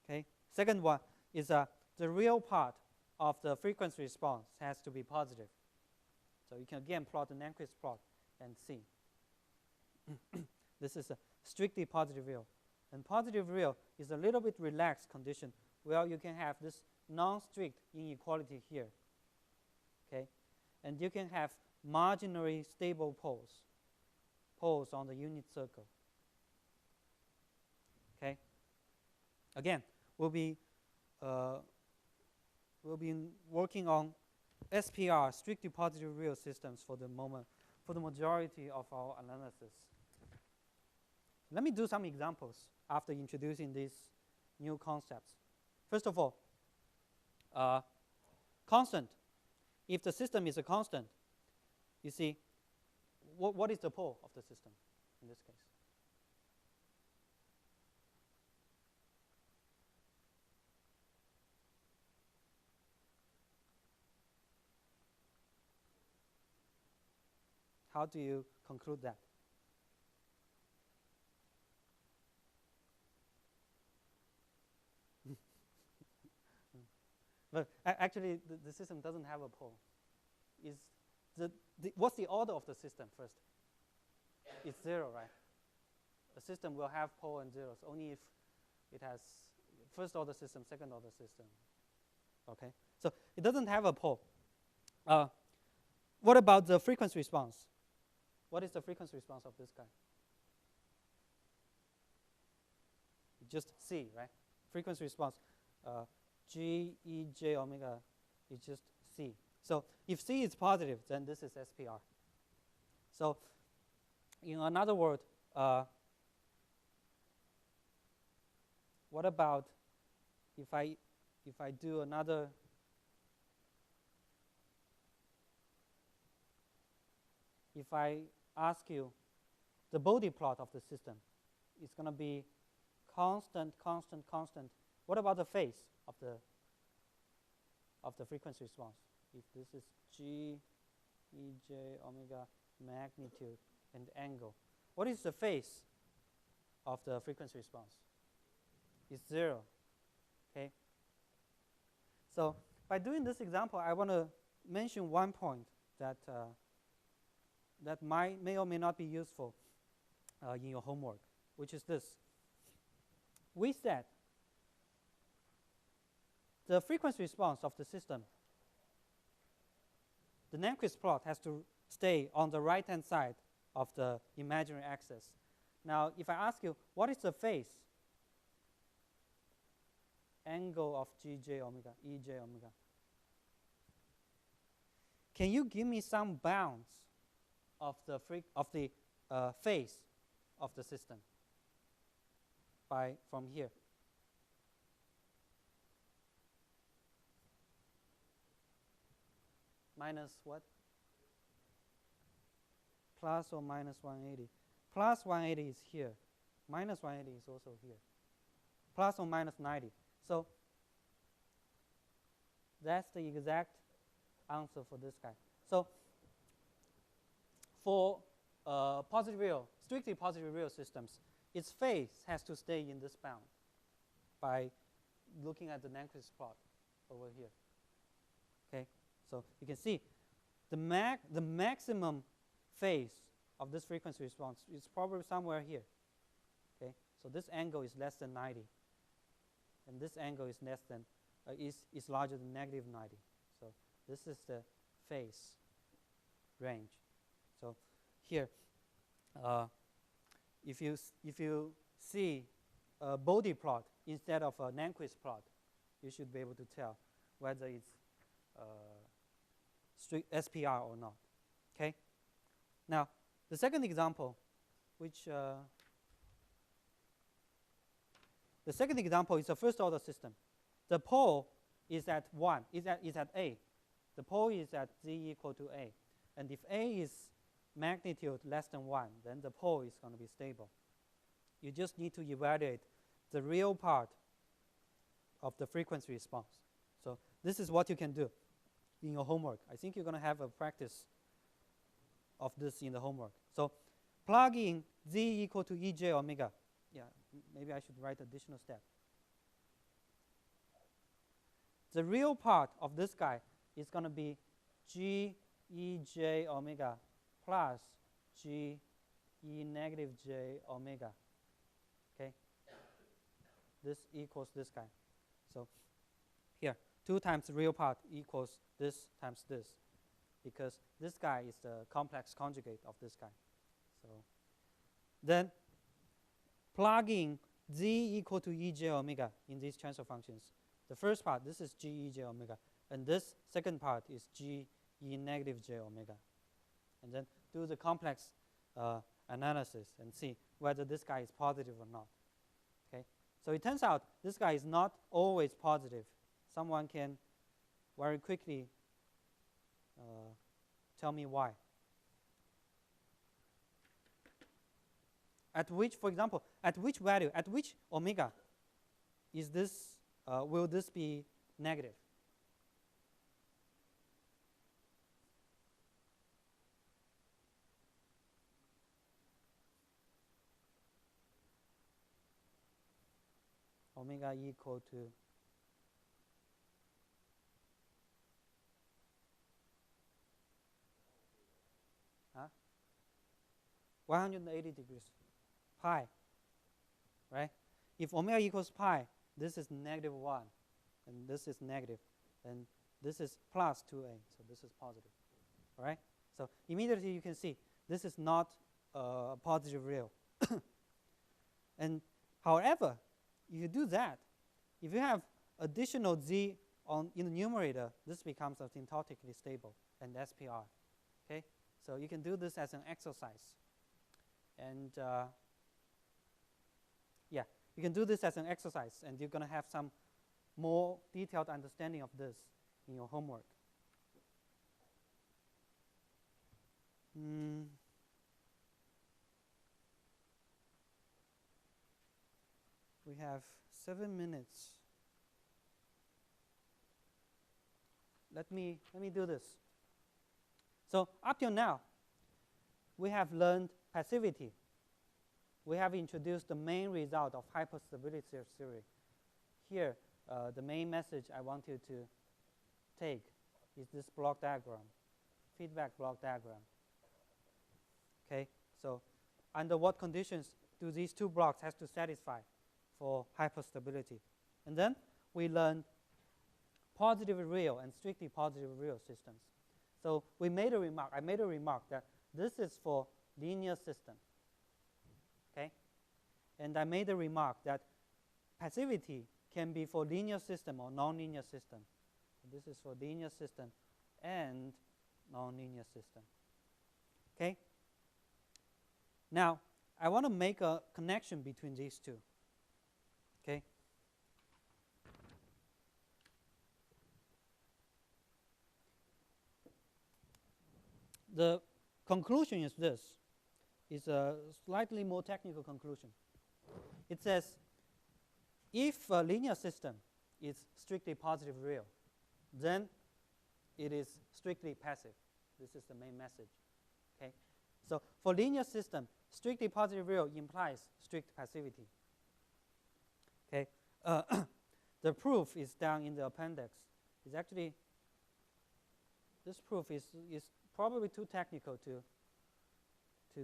A: Okay. Second one is the real part of the frequency response has to be positive. So you can again plot the Nyquist plot and see. This is a strictly positive real. And positive real is a little bit relaxed condition where you can have this non-strict inequality here. Okay? And you can have marginally stable poles. poles on the unit circle. Okay. Again, we'll be working on SPR, strictly positive real systems, for the moment, for the majority of our analysis. Let me do some examples after introducing these new concepts. First of all, constant. If the system is a constant, you see, what is the pole of the system in this case? How do you conclude that? But actually, the system doesn't have a pole. Is what's the order of the system first? It's 0, right? A system will have pole and zeros only if it has first order system, second order system. Okay, so it doesn't have a pole. What about the frequency response? What is the frequency response of this guy? Just C, right? Frequency response, G, E, J, omega is just C. So if C is positive, then this is SPR. So in another word, what about if I do another, if I ask you the Bode plot of the system, it's going to be constant, constant, constant. What about the phase of the frequency response? If this is G, E, J, omega, magnitude, and angle, what is the phase of the frequency response? It's 0. Okay. So by doing this example, I want to mention one point that that may or may not be useful in your homework, which is this. We said the frequency response of the system, the Nyquist plot has to stay on the right-hand side of the imaginary axis. Now, if I ask you, what is the phase angle of Gj omega, Ej omega? Can you give me some bounds of the phase of the system from here? Minus what? Plus or minus 180. Plus 180 is here. Minus 180 is also here. Plus or minus 90. So that's the exact answer for this guy. So for positive real, strictly positive real systems, its phase has to stay in this bound by looking at the Nyquist plot over here. Okay, so you can see the maximum phase of this frequency response is probably somewhere here. Okay, so this angle is less than 90, and this angle is less than is larger than negative 90. So this is the phase range. So here, if you see a Bode plot instead of a Nyquist plot, you should be able to tell whether it's strict SPR or not. Okay. Now the second example, which the second example is a first order system. The pole is at 1, is at A. The pole is at Z equal to A. And if A is magnitude less than 1, then the pole is going to be stable. You just need to evaluate the real part of the frequency response. So this is what you can do in your homework. I think you're going to have a practice of this in the homework. So plug in Z equal to Ej omega. Yeah, maybe I should write additional step. The real part of this guy is going to be G Ej omega plus G E negative J omega. Okay? This equals this guy. So here, 2 times the real part equals this times this, because this guy is the complex conjugate of this guy. So then plug in z equal to ej omega in these transfer functions. The first part, this is g ej omega, and this second part is g e negative j omega. And then do the complex analysis and see whether this guy is positive or not. Okay? So it turns out this guy is not always positive. Someone can very quickly tell me why. At which, for example, at which value, at which omega is this, will this be negative? Omega equal to 180 degrees, pi, right? If omega equals pi, this is -1, and this is negative, and this is plus 2a, so this is positive, all right? So immediately you can see this is not a positive real. And however, if you do that, if you have additional z in the numerator, this becomes asymptotically stable and SPR, okay? So you can do this as an exercise. And yeah, you can do this as an exercise, and you're going to have some more detailed understanding of this in your homework. We have 7 minutes. Let me do this. So up till now, we have learned passivity. We have introduced the main result of hyperstability theory. Here, the main message I want you to take is this block diagram, feedback block diagram. Okay, so under what conditions do these two blocks have to satisfy for hyperstability? And then we learned positive real and strictly positive real systems. So we made a remark. I made a remark that this is for linear system. Okay, and I made a remark that passivity can be for linear system or nonlinear system. So this is for linear system and nonlinear system. Okay. Now I want to make a connection between these two. Okay. The conclusion is this. It's a slightly more technical conclusion. It says, if a linear system is strictly positive real, then it is strictly passive. This is the main message. Okay? So for linear system, strictly positive real implies strict passivity. Okay? The proof is down in the appendix. It's actually, this proof is probably too technical to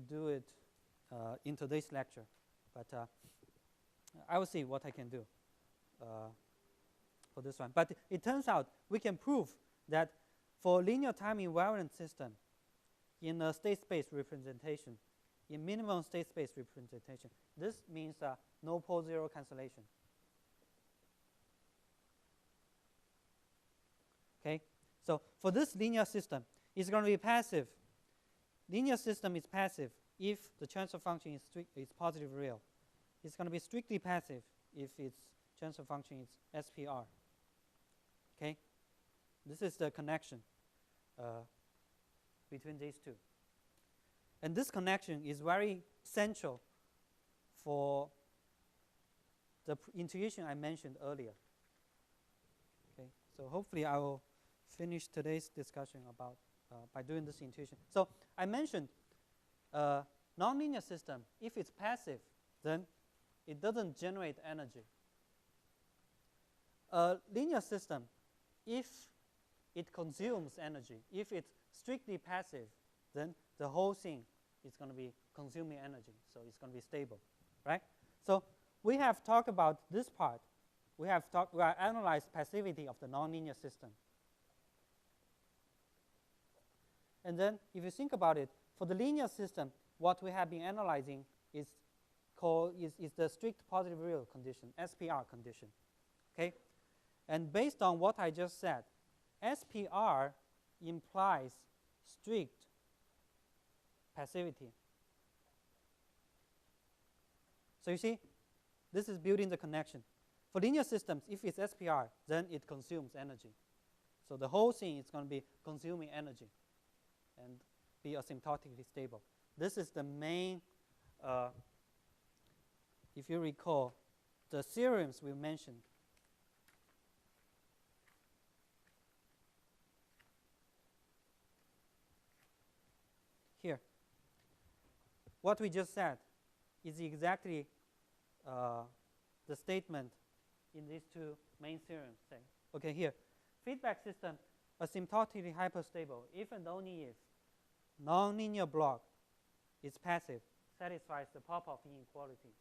A: do it in today's lecture, but I will see what I can do for this one. But it turns out we can prove that for linear time invariant system in a state space representation, in minimum state space representation, this means no pole zero cancellation. Okay, so for this linear system, it's going to be passive. Linear system is passive if the transfer function is positive real. It's going to be strictly passive if its transfer function is SPR. Okay, this is the connection between these two. And this connection is very central for the intuition I mentioned earlier. Okay, so hopefully I will finish today's discussion about by doing this intuition. So I mentioned nonlinear system, if it's passive, then it doesn't generate energy. A linear system, if it consumes energy, if it's strictly passive, then the whole thing is going to be consuming energy, so it's going to be stable, right? So we have talked about this part. We have analyzed passivity of the nonlinear system. And then if you think about it, for the linear system, what we have been analyzing is the strict positive real condition, SPR condition. Okay? And based on what I just said, SPR implies strict passivity. So you see, this is building the connection. For linear systems, if it's SPR, then it consumes energy. So the whole thing is going to be consuming energy and be asymptotically stable. This is the main, if you recall, the theorems we mentioned. Here. What we just said is exactly the statement in these two main theorems. Say, okay, here, feedback system asymptotically hyperstable if and only if nonlinear block is passive, satisfies the Popov inequality,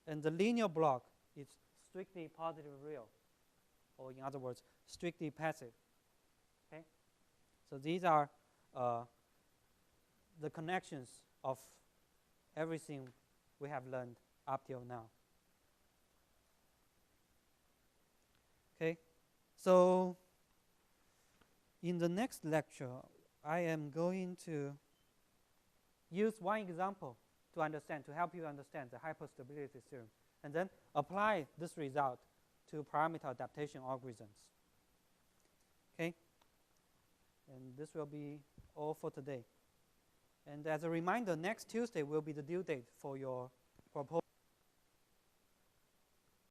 A: and the linear block is strictly positive real, or in other words, strictly passive. Okay, so these are the connections of everything we have learned up till now. Okay, so in the next lecture, I am going to use one example to help you understand the hyperstability theorem, and then apply this result to parameter adaptation algorithms. Okay, and this will be all for today. And as a reminder, next Tuesday will be the due date for your proposal.